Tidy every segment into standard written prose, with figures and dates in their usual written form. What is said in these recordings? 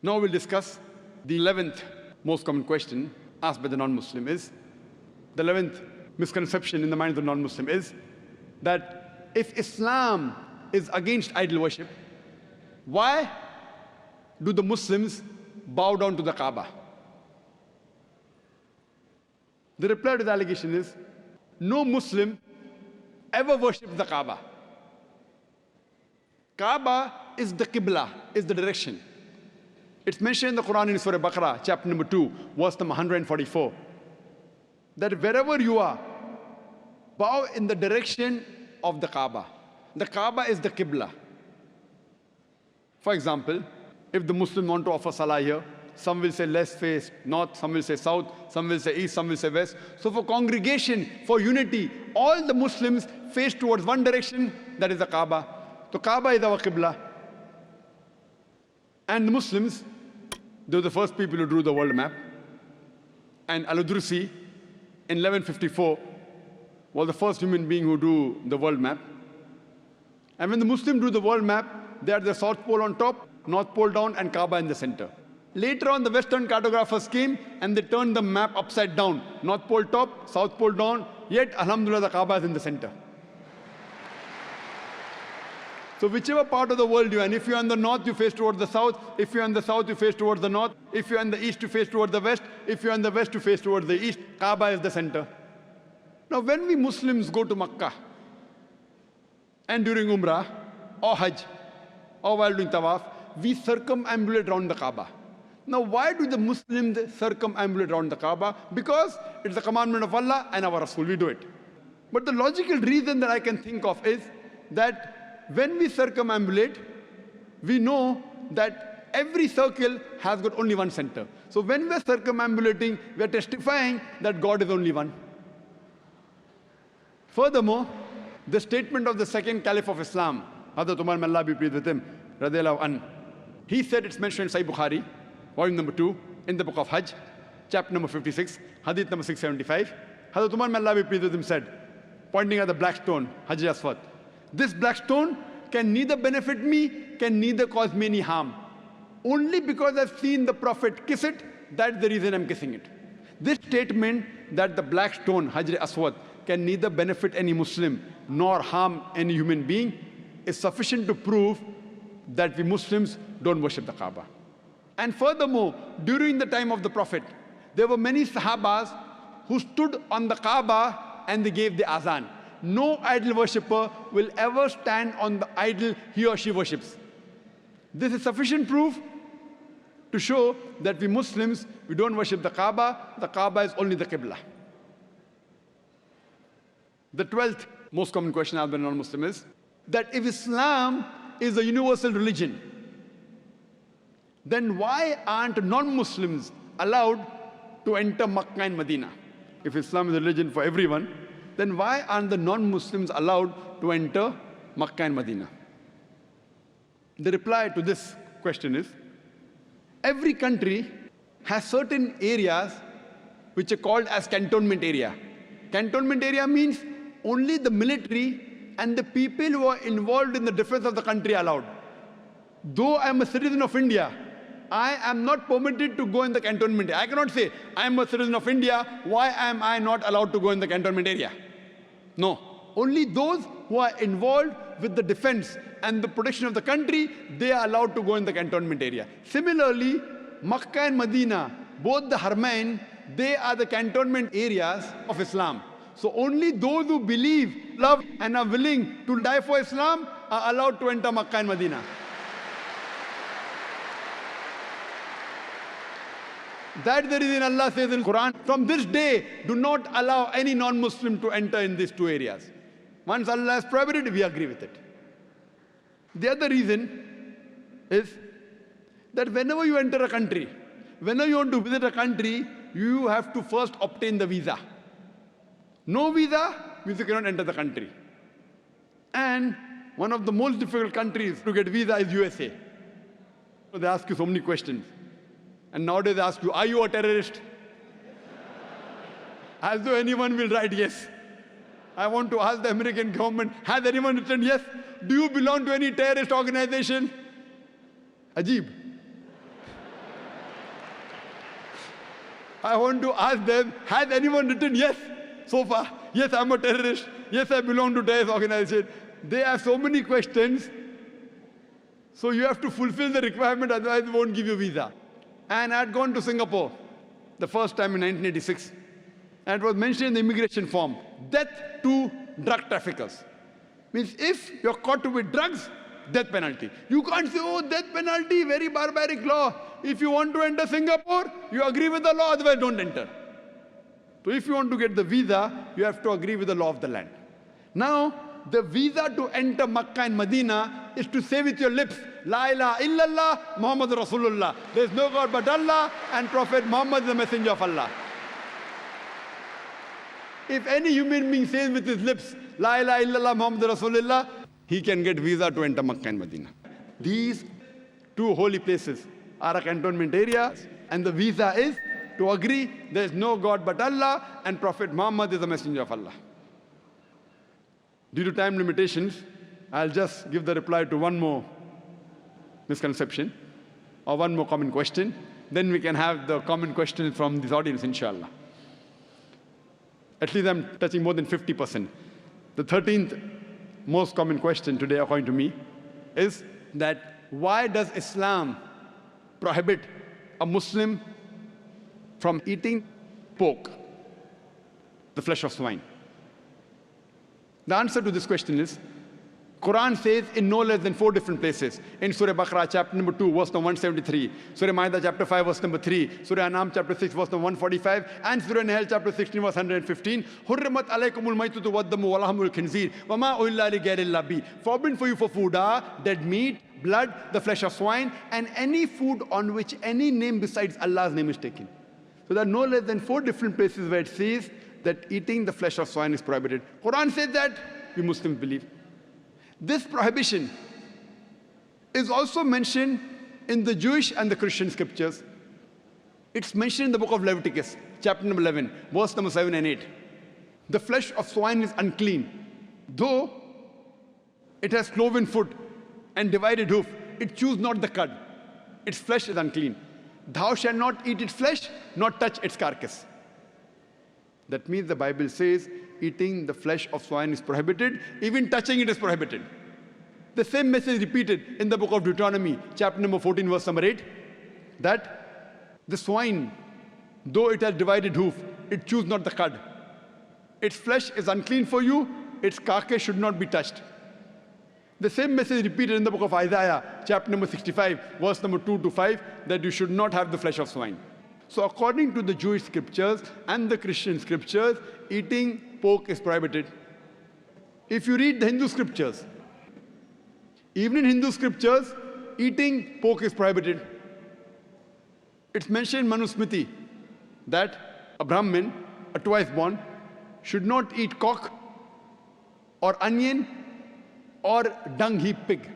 Now we'll discuss the 11th most common question asked by the non-Muslim is, the 11th misconception in the mind of the non-Muslim is that if Islam is against idol worship, why do the Muslims bow down to the Kaaba? The reply to the allegation is, no Muslim ever worshipped the Kaaba. Kaaba is the Qibla, is the direction. It's mentioned in the Quran in Surah Baqarah, chapter number 2, verse number 144, that wherever you are, bow in the direction of the Kaaba. The Kaaba is the Qibla. For example, if the Muslims want to offer salah here, some will say let's face north, some will say south, some will say east, some will say west. So for congregation, for unity, all the Muslims face towards one direction, that is the Kaaba. So Kaaba is our Qibla. And the Muslims, they were the first people who drew the world map. And Al-Udrusi, in 1154, was the first human being who drew the world map. And when the Muslims drew the world map, they had the South Pole on top, North Pole down, and Kaaba in the center. Later on, the Western cartographers came and they turned the map upside down. North Pole top, South Pole down, yet, alhamdulillah, the Kaaba is in the center. So whichever part of the world you're in, if you're in the north, you face towards the south. If you're in the south, you face towards the north. If you're in the east, you face towards the west. If you're in the west, you face towards the east. Kaaba is the center. Now, when we Muslims go to Makkah, and during Umrah, or Hajj, or while doing Tawaf, we circumambulate around the Kaaba. Now, why do the Muslims circumambulate around the Kaaba? Because it's the commandment of Allah and our Rasul, we do it. But the logical reason that I can think of is that when we circumambulate, we know that every circle has got only one center. So when we're circumambulating, we're testifying that God is only one. Furthermore, the statement of the second Caliph of Islam, Hazrat Umar, may Allah be pleased with him, radiyallahu anhu, he said, it's mentioned in Sahih Bukhari, volume number 2, in the book of Hajj, chapter number 56, hadith number 675. Hazrat Umar, may Allah be pleased with him, said, pointing at the black stone, Hajar Aswad, this black stone can neither benefit me, can neither cause me any harm. Only because I've seen the Prophet kiss it, that's the reason I'm kissing it. This statement that the black stone, Hajar Aswad, can neither benefit any Muslim nor harm any human being is sufficient to prove that we Muslims don't worship the Kaaba. And furthermore, during the time of the Prophet, there were many Sahabas who stood on the Kaaba and they gave the azan. No idol worshipper will ever stand on the idol he or she worships. This is sufficient proof to show that we Muslims, we don't worship the Kaaba is only the Qibla. The 12th most common question asked by a non-Muslim is that if Islam is a universal religion, then why aren't non-Muslims allowed to enter Makkah and Medina? If Islam is a religion for everyone, then why aren't the non-Muslims allowed to enter Makkah and Medina? The reply to this question is, every country has certain areas which are called as cantonment area. Cantonment area means only the military and the people who are involved in the defense of the country are allowed. Though I am a citizen of India, I am not permitted to go in the cantonment area. I cannot say, I am a citizen of India, why am I not allowed to go in the cantonment area? No. Only those who are involved with the defense and the protection of the country, they are allowed to go in the cantonment area. Similarly, Makkah and Medina, both the Haramain, they are the cantonment areas of Islam. So only those who believe, love, and are willing to die for Islam are allowed to enter Makkah and Medina. That's the reason Allah says in Quran, from this day, do not allow any non-Muslim to enter in these two areas. Once Allah has prohibited, we agree with it. The other reason is that whenever you enter a country, whenever you want to visit a country, you have to first obtain the visa. No visa means you cannot enter the country. And one of the most difficult countries to get visa is USA. So they ask you so many questions. And nowadays they ask you, are you a terrorist? As though anyone will write yes. I want to ask the American government, has anyone written yes? Do you belong to any terrorist organization? Ajib. I want to ask them, has anyone written yes so far? Yes, I'm a terrorist. Yes, I belong to terrorist organization. They have so many questions. So you have to fulfill the requirement, otherwise they won't give you visa. And I had gone to Singapore the first time in 1986. And it was mentioned in the immigration form, death to drug traffickers. Means if you're caught with drugs, death penalty. You can't say, oh, death penalty, very barbaric law. If you want to enter Singapore, you agree with the law, otherwise don't enter. So if you want to get the visa, you have to agree with the law of the land. Now, the visa to enter Makkah and Medina is to say with your lips, La ilaha illallah, Muhammad Rasulullah. There is no God but Allah, and Prophet Muhammad is the messenger of Allah. If any human being says with his lips, La ilaha illallah, Muhammad Rasulullah, he can get visa to enter Makkah and Medina. These two holy places are a cantonment area, and the visa is to agree there is no God but Allah, and Prophet Muhammad is the messenger of Allah. Due to time limitations, I'll just give the reply to one more misconception or one more common question. Then we can have the common questions from this audience, inshallah. At least I'm touching more than 50%. The 13th most common question today, according to me, is that why does Islam prohibit a Muslim from eating pork, the flesh of swine? The answer to this question is, Quran says in no less than 4 different places. In Surah Baqarah, chapter number 2, verse number 173. Surah Ma'idah, chapter 5, verse number 3. Surah An'am, chapter 6, verse number 145. And Surah Nahl, chapter 16, verse 115. Hurrimat alaykumul maytutu waddamu walahmul khinzir. Wama uhilla li ghayrillāhi bi. Forbidden for you for food are dead meat, blood, the flesh of swine, and any food on which any name besides Allah's name is taken. So there are no less than 4 different places where it says that eating the flesh of swine is prohibited. Quran says that, we Muslims believe. This prohibition is also mentioned in the Jewish and the Christian scriptures. It's mentioned in the book of Leviticus, chapter number 11, verse number 7 and 8. The flesh of swine is unclean. Though it has cloven foot and divided hoof, it chews not the cud. Its flesh is unclean. Thou shalt not eat its flesh, nor touch its carcass. That means the Bible says eating the flesh of swine is prohibited, even touching it is prohibited. The same message repeated in the book of Deuteronomy, chapter number 14, verse number 8, that the swine, though it has divided hoof, it chews not the cud. Its flesh is unclean for you, its carcass should not be touched. The same message repeated in the book of Isaiah, chapter number 65, verse number 2 to 5, that you should not have the flesh of swine. So according to the Jewish scriptures and the Christian scriptures, eating pork is prohibited. If you read the Hindu scriptures, even in Hindu scriptures, eating pork is prohibited. It's mentioned in Manusmriti that a Brahmin, a twice born, should not eat cock or onion or dung heap pig.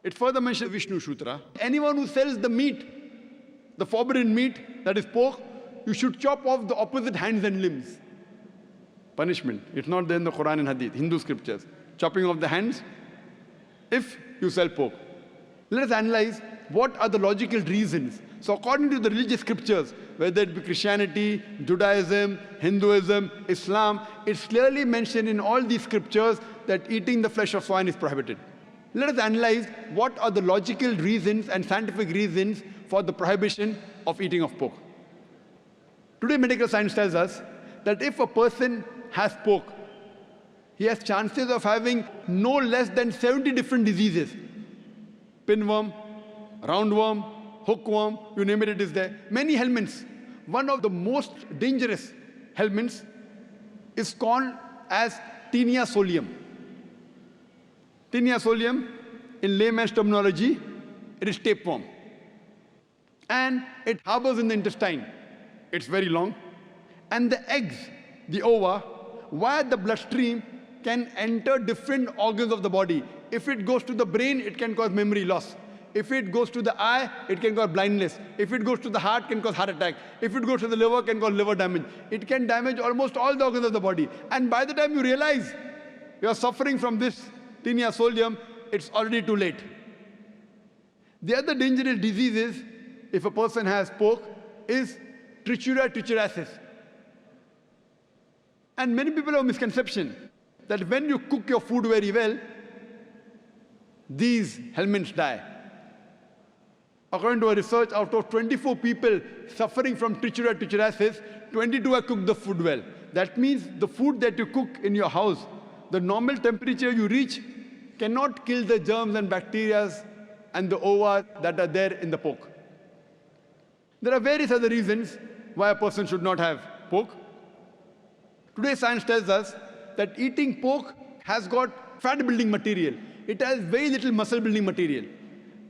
It further mentions Vishnu Sutra. Anyone who sells the meat, the forbidden meat, that is pork, you should chop off the opposite hands and limbs. Punishment. It's not there in the Quran and Hadith, Hindu scriptures. Chopping off the hands if you sell pork. Let us analyze what are the logical reasons. So according to the religious scriptures, whether it be Christianity, Judaism, Hinduism, Islam, it's clearly mentioned in all these scriptures that eating the flesh of swine is prohibited. Let us analyze what are the logical reasons and scientific reasons for the prohibition of eating of pork. Today, medical science tells us that if a person has pork, he has chances of having no less than 70 different diseases. Pinworm, roundworm, hookworm, you name it, it is there. Many helminths. One of the most dangerous helminths is called as Taenia solium. Taenia solium, in layman's terminology, it is tapeworm. And it harbors in the intestine. It's very long. And the eggs, the ova, via the bloodstream, can enter different organs of the body. If it goes to the brain, it can cause memory loss. If it goes to the eye, it can cause blindness. If it goes to the heart, it can cause heart attack. If it goes to the liver, it can cause liver damage. It can damage almost all the organs of the body. And by the time you realize you are suffering from this Taenia solium, it's already too late. The other dangerous diseases, if a person has pork, is trichura trichurasis. And many people have a misconception that when you cook your food very well, these helminths die. According to a research, out of 24 people suffering from trichura trichurasis, 22 have cooked the food well. That means the food that you cook in your house, the normal temperature you reach cannot kill the germs and bacteria and the ova that are there in the pork. There are various other reasons why a person should not have pork. Today, science tells us that eating pork has got fat-building material. It has very little muscle-building material.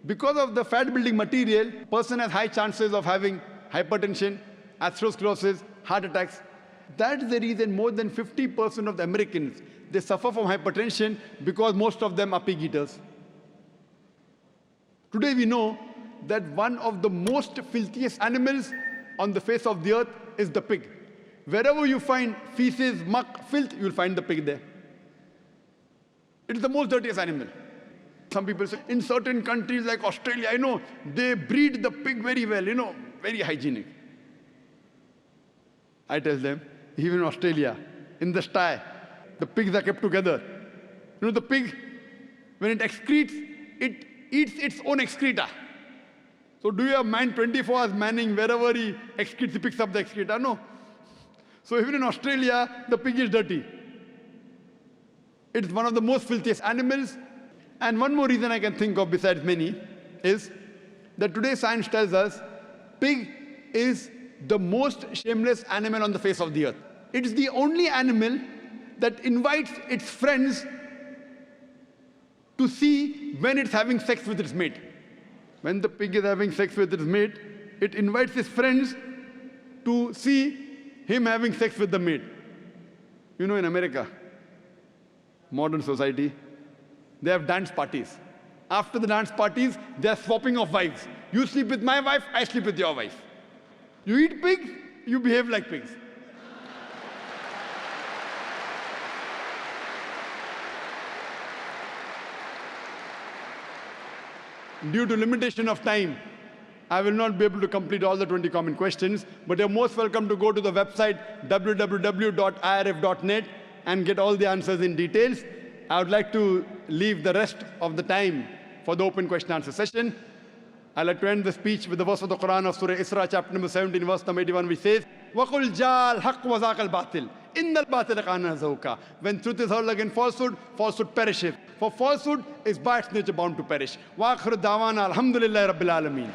Because of the fat-building material, person has high chances of having hypertension, atherosclerosis, heart attacks. That's the reason more than 50% of the Americans, they suffer from hypertension because most of them are pig eaters. Today we know that one of the most filthiest animals on the face of the earth is the pig. Wherever you find feces, muck, filth, you'll find the pig there. It is the most dirtiest animal. Some people say, in certain countries like Australia, they breed the pig very well, very hygienic. I tell them, even in Australia, in the sty, the pigs are kept together. The pig, when it excretes, it eats its own excreta. So do you have man 24 hours manning wherever he excretes, he picks up the excreta? No. So even in Australia, the pig is dirty. It's one of the most filthiest animals. And one more reason I can think of besides many is that today science tells us pig is the most shameless animal on the face of the earth. It's the only animal that invites its friends to see when it's having sex with its mate. When the pig is having sex with its mate, it invites its friends to see him having sex with the mate. In America, modern society, they have dance parties. After the dance parties, they are swapping of wives. You sleep with my wife, I sleep with your wife. You eat pigs, you behave like pigs. Due to limitation of time, I will not be able to complete all the 20 common questions, but you're most welcome to go to the website www.irf.net and get all the answers in details. I would like to leave the rest of the time for the open question answer session. I'd like to end the speech with the verse of the Quran of Surah Isra, chapter number 17, verse number 81, which says, وَقُلْ جَاءَ الْحَقُّ وَزَاقَ الْبَاطِلِ إِنَّ الْبَاطِلَ كَانَ زَهُوقًا. When truth is hurled against falsehood, falsehood perishes. For falsehood is by its nature bound to perish. وَآخِرُ دَعْوَانَا الْحَمْدُ لِلَّهِ رَبِّ الْعَالَمِينَ.